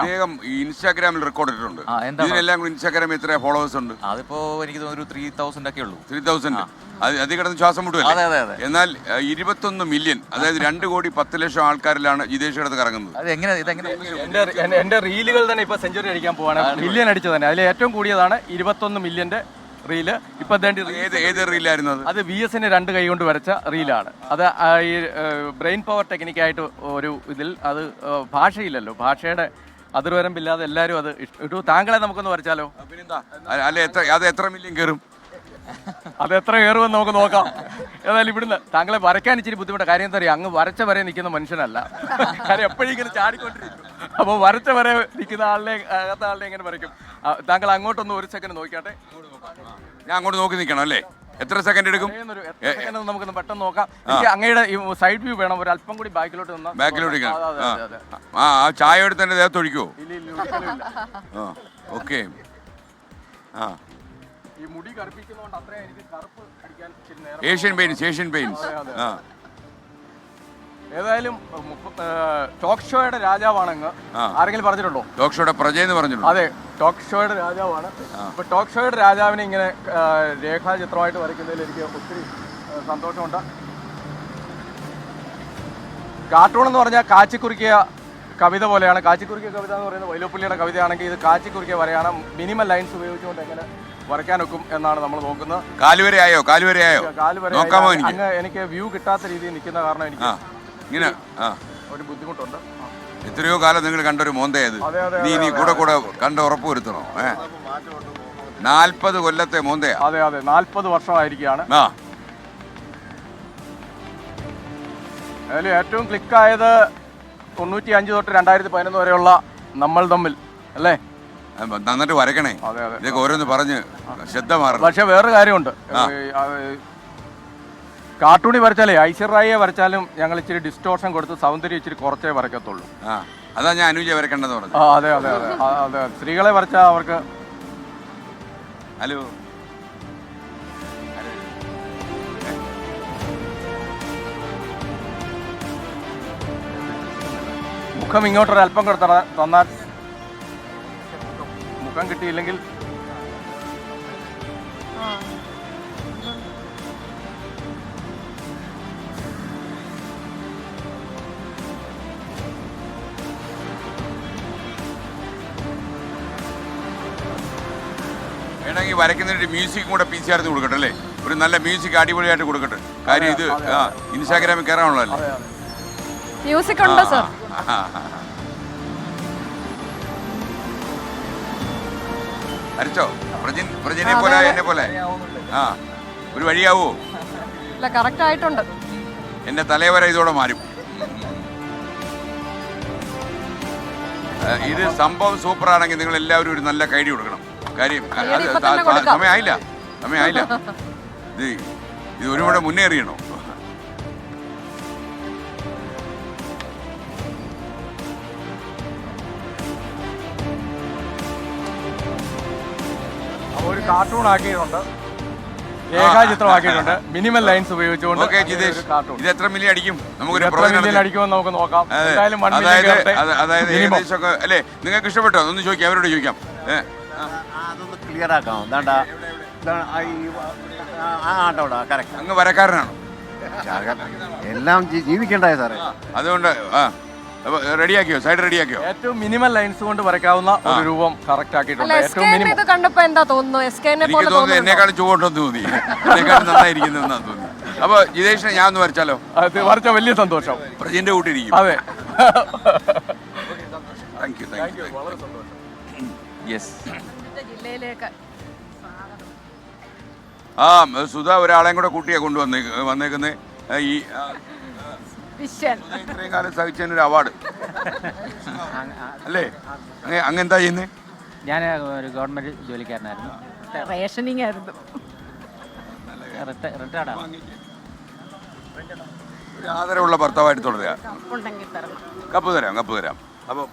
അദ്ദേഹം ഇൻസ്റ്റാഗ്രാമിൽ റെക്കോർഡ് ഇട്ടിട്ടുണ്ട്. ഇതിനെല്ലാം കൂടി ഇൻസ്റ്റാഗ്രാമിൽ എത്ര ഫോളോവേഴ്സ് ഉണ്ട്? അതിപ്പോ എനിക്ക് തോന്നുന്നു 3000 ഒക്കെ ഉള്ളൂ. 3000. അത് കിടന്ന് ശ്വാസം മുട്ടുമല്ലേ? എന്നാൽ 21 മില്യൺ, അതായത് 2,10,00,000 ആൾക്കാരിലാണ് ജിതേഷ് കിടന്ന് കറങ്ങുന്നത്. എന്റെ റീലുകൾ തന്നെ ഇപ്പൊ സെഞ്ചുറി അടിക്കാൻ പോവാണ്. മില്യൺ അടിച്ചു തന്നെ. അതിൽ ഏറ്റവും കൂടിയതാണ് 21 മില്യന്റെ റീല്. ഇപ്പൊ ഏത് റീലായിരുന്നു അത് VS 2 കൈ കൊണ്ട് വരച്ച റീലാണ്. അത് ഈ ബ്രെയിൻ പവർ ടെക്നിക്കായിട്ട് ഒരു ഇതിൽ അത് ഭാഷയില്ലല്ലോ, ഭാഷയുടെ അതിർവരമ്പില്ലാതെ എല്ലാവരും അത് ഇട്ടു. താങ്കളെ നമുക്കൊന്ന് വരച്ചാലോ? അത് എത്ര മില്യൺ കയറും? അത് എത്ര കയറുമെന്ന് നമുക്ക് നോക്കാം. ഏതായാലും ഇവിടുന്ന് താങ്കളെ വരയ്ക്കാൻ ഇച്ചിരി ബുദ്ധിമുട്ടാണ്. കാര്യം എന്താ പറയുക, അങ്ങ് വരച്ച വരെ നിൽക്കുന്ന മനുഷ്യനല്ല. കാര്യം എപ്പോഴും ഇങ്ങനെ ചാടിക്കൊണ്ടിരിക്കും. അപ്പോൾ വരച്ച വരെ നിൽക്കുന്ന അകത്ത ആളിനെ എങ്ങനെ വരയ്ക്കും? താങ്കൾ അങ്ങോട്ടൊന്ന് ഒരു സെക്കൻഡ് നോക്കിയാട്ടെ. ഞാൻ അങ്ങോട്ട് നോക്കി നിൽക്കണം അല്ലേ? എത്ര സെക്കൻഡ് എടുക്കും? നമുക്കൊന്ന് പെട്ടെന്ന് നോക്കാം. എനിക്ക് അങ്ങയുടെ സൈഡ് വ്യൂ വേണം. ഒരു അല്പം കൂടി ബാക്കിലോട്ട് നിന്നാ. ബാക്കിലോട്ട് ചായ എടുത്ത് തന്നെ ദേഹത്ത് ഒഴിക്കുമോ? ഓക്കെ. ഈ മുടി കറുപ്പിക്കുന്നതുകൊണ്ട് അത്രയും എനിക്ക് കറുപ്പ് അടിക്കാൻ ഏഷ്യൻ പെയിന്റ്സ്. ഏതായാലും ടോക്ക് ഷോയുടെ രാജാവാണെന്ന് ആരെങ്കിലും പറഞ്ഞിട്ടുണ്ടോ? ടോക്ക് ഷോയുടെ പ്രജയെന്ന് പറഞ്ഞിട്ടുണ്ടോ? അതെ, ടോക്ക് ഷോയുടെ രാജാവാണ്. ഇപ്പൊ ടോക്ക് ഷോയുടെ രാജാവിനെ ഇങ്ങനെ രേഖാചിത്രമായിട്ട് വരയ്ക്കുന്നതിൽ എനിക്ക് ഒത്തിരി സന്തോഷമുണ്ട്. കാർട്ടൂൺ എന്ന് പറഞ്ഞാൽ കാച്ചിക്കുറിക്കിയ കവിത പോലെയാണ്. കാച്ചിക്കുറിക്കിയ കവിത എന്ന് പറയുന്നത് വൈലോപ്പിള്ളിയുടെ കവിതയാണെങ്കിൽ ഇത് കാച്ചിക്കുറിക്കിയ വരെയാണ്. മിനിമം ലൈൻസ് ഉപയോഗിച്ചുകൊണ്ട് എങ്ങനെ വരയ്ക്കാനൊക്കും എന്നാണ് നമ്മൾ നോക്കുന്നത്. കാലുവരെയായോ? അങ്ങ് എനിക്ക് വ്യൂ കിട്ടാത്ത രീതിയിൽ നിൽക്കുന്ന കാരണം എനിക്ക് ഇങ്ങനെ ഒരു ബുദ്ധിമുട്ടുണ്ട്. എത്രയോ കാലം നിങ്ങൾ കണ്ടൊരു മോന്തയത് നീ കൂടെ കണ്ട് ഉറപ്പ് വരുത്തണോ? 40 കൊല്ലത്തെ മോന്തയാ. അതെ 40 വർഷമായിരിക്കുകയാണ്. അതിൽ ഏറ്റവും ക്ലിക്കായത് 95 തൊട്ട് 2011 വരെയുള്ള നമ്മൾ തമ്മിൽ അല്ലേ? നന്നായിട്ട് വരയ്ക്കണേ. ഇതൊക്കെ ഓരോന്ന് പറഞ്ഞ് ശ്രദ്ധ മാറണം. പക്ഷെ വേറൊരു കാര്യമുണ്ട്. കാർട്ടൂണി വരച്ചാലേ ഐശ്വര്യ വരച്ചാലും ഞങ്ങൾ ഇച്ചിരി ഡിസ്റ്റോർഷൻ കൊടുത്ത് സൗന്ദര്യം ഇച്ചിരി കുറച്ചേ വരയ്ക്കത്തുള്ളൂ. അതാ ഞാൻ അനുജ വരയ്ക്കേണ്ടത് പറഞ്ഞു. അതെ സ്ത്രീകളെ വരച്ചാൽ അവർക്ക്. ഹലോ, മുഖം ഇങ്ങോട്ടൊരു അല്പം കൂടെ തന്നാൽ. മുഖം കിട്ടിയില്ലെങ്കിൽ വേണമെങ്കിൽ വരയ്ക്കുന്നതിന് മ്യൂസിക് കൂടെ PCR കൊടുക്കട്ടെ അല്ലേ? ഒരു നല്ല മ്യൂസിക് അടിപൊളിയായിട്ട് കൊടുക്കട്ടെ. കാര്യം ഇത് ഇൻസ്റ്റാഗ്രാമിൽ കയറാനുള്ളതല്ലേ? മ്യൂസിക് ഉണ്ടോ സർ? വരച്ചോ? പ്രജനെ പോലെ എന്നെ പോലെ ഒരു വഴിയാവോ? കറക്റ്റ് ആയിട്ടുണ്ട്. എന്റെ തലവര ഇതോടെ മാറും. ഇത് സംഭവം സൂപ്പർ ആണെങ്കിൽ നിങ്ങൾ എല്ലാവരും ഒരു നല്ല കൈഡി കൊടുക്കണം. കാര്യം സമയമായില്ല. ഇത് ഒരുപാട് മുന്നേറിയണോ? ഒരു കാർട്ടൂൺ ആക്കിയിട്ടുണ്ട്, രേഖാചിത്രമാക്കിയിട്ടുണ്ട്, മിനിമം ലൈൻസ് ഉപയോഗിച്ചുകൊണ്ട്. ഇത് എത്ര മില്യൺ അടിക്കും? അടിക്കുമെന്ന് നമുക്ക് നോക്കാം. അതായത് ഏകദേശം അല്ലേ? നിങ്ങൾക്ക് ഇഷ്ടപ്പെട്ടോ? ഒന്ന് ചോദിക്കാം, അവരോട് ചോദിക്കാം. അതൊന്ന് ക്ലിയർ ആക്കാം. അങ്ങ് വരക്കാരനാണോ? എല്ലാം ജീവിക്കണ്ടായ സാറേ. അതുകൊണ്ട് റെഡിയാക്കിയോ? സൈഡ് റെഡിയാക്കിയോ? ഏറ്റവും മിനിമം ലൈൻസ് കൊണ്ട് വരയ്ക്കാവുന്ന ഒരു രൂപം കറക്റ്റ് ആക്കിയിട്ടുണ്ട്. കണ്ടപ്പോ എന്താ തോന്നുന്നു? എനിക്ക് തോന്നുന്നു എന്നെക്കാളും ചുവട്ടെന്ന് തോന്നി, എന്നെക്കാളും നന്നായിരിക്കുന്നതെന്നാ തോന്നി. അപ്പൊ ജിതേഷിനെ ഞാൻ ഒന്ന് വരച്ചാലോ? വരച്ച വലിയ സന്തോഷം. പ്രജന്റെ കൂട്ടിരിക്കും. അതെ, താങ്ക് യു. വളരെ സന്തോഷം. സുധ ഒരാളെയും കൂടെ കൂട്ടിയാ വന്നേക്കുന്നത്. ഈ ഇത്രയും കാലം സഹിച്ചതിനൊരു അവാർഡ് അല്ലേ? അങ്ങെന്താ ചെയ്യുന്നത്? ഞാൻ ഒരു ഗവൺമെന്റ് ജോലിക്കാരനായിരുന്നു. റേഷനിങ് ആയിരുന്നു. ഒരു ആദരവുള്ള ഭർത്താവായിട്ട് തുടരുക. കപ്പ് തരാം. അപ്പോൾ